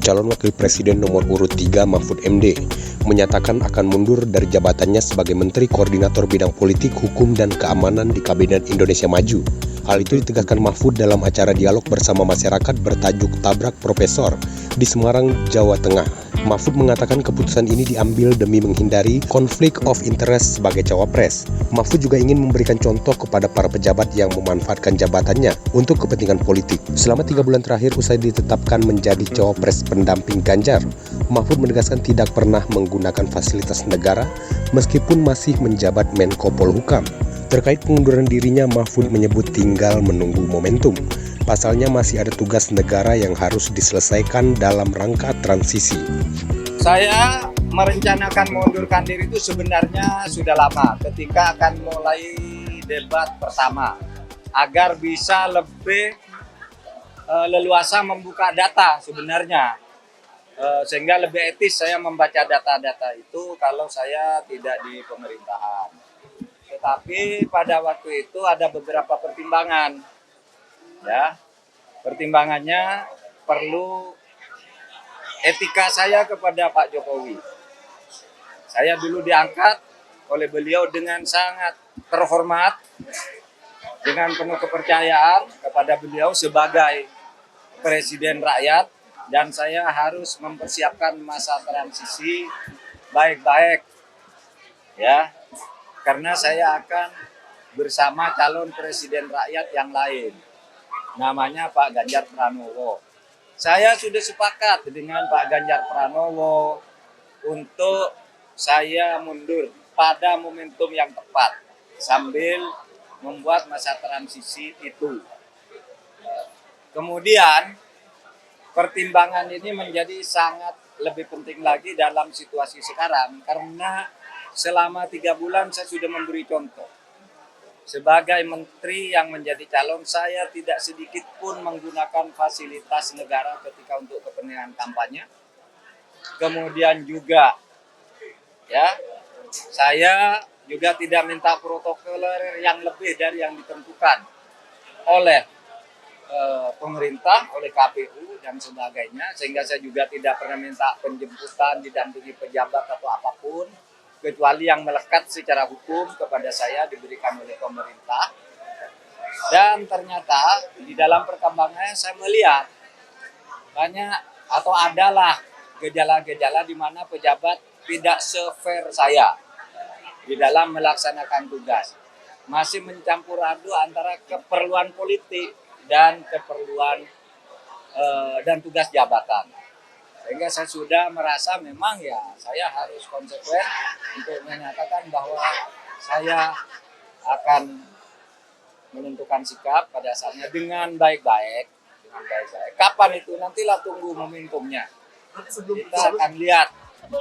Calon Wakil Presiden nomor urut 3 Mahfud MD menyatakan akan mundur dari jabatannya sebagai Menteri Koordinator Bidang Politik, Hukum, dan Keamanan di Kabinet Indonesia Maju. Hal itu ditegaskan Mahfud dalam acara dialog bersama masyarakat bertajuk Tabrak Profesor di Semarang, Jawa Tengah. Mahfud mengatakan keputusan ini diambil demi menghindari konflik of interest sebagai cawapres. Mahfud juga ingin memberikan contoh kepada para pejabat yang memanfaatkan jabatannya untuk kepentingan politik. Selama 3 bulan terakhir usai ditetapkan menjadi cawapres pendamping Ganjar, Mahfud menegaskan tidak pernah menggunakan fasilitas negara meskipun masih menjabat Menko Polhukam. Terkait pengunduran dirinya, Mahfud menyebut tinggal menunggu momentum. Pasalnya masih ada tugas negara yang harus diselesaikan dalam rangka transisi. Saya merencanakan mengundurkan diri itu sebenarnya sudah lama ketika akan mulai debat pertama agar bisa lebih leluasa membuka data sebenarnya. Sehingga lebih etis saya membaca data-data itu kalau saya tidak di pemerintahan. Tetapi pada waktu itu ada beberapa pertimbangan. Ya, pertimbangannya perlu etika saya kepada Pak Jokowi. Saya dulu diangkat oleh beliau dengan sangat terhormat, dengan penuh kepercayaan kepada beliau sebagai presiden rakyat, dan saya harus mempersiapkan masa transisi baik-baik, ya, karena saya akan bersama calon presiden rakyat yang lain. Namanya Pak Ganjar Pranowo. Saya sudah sepakat dengan Pak Ganjar Pranowo untuk saya mundur pada momentum yang tepat sambil membuat masa transisi itu. Kemudian pertimbangan ini menjadi sangat lebih penting lagi dalam situasi sekarang karena selama 3 bulan saya sudah memberi contoh. Sebagai menteri yang menjadi calon, saya tidak sedikit pun menggunakan fasilitas negara ketika untuk kepentingan kampanye. Kemudian juga, ya, saya juga tidak minta protokoler yang lebih dari yang ditentukan oleh pemerintah, oleh KPU dan sebagainya. Sehingga saya juga tidak pernah minta penjemputan, didampingi pejabat atau apapun, kecuali yang melekat secara hukum kepada saya diberikan oleh pemerintah. Dan ternyata di dalam perkembangannya saya melihat banyak atau adalah gejala-gejala di mana pejabat tidak se-fair saya di dalam melaksanakan tugas. Masih mencampur aduk antara keperluan politik dan keperluan dan tugas jabatan. Sehingga saya sudah merasa memang ya saya harus konsekuen untuk menyatakan bahwa saya akan menentukan sikap pada saatnya dengan baik-baik. Kapan itu? Nantilah tunggu momentumnya. Kita akan lihat.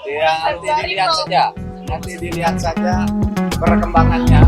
Ya, nanti dilihat saja perkembangannya.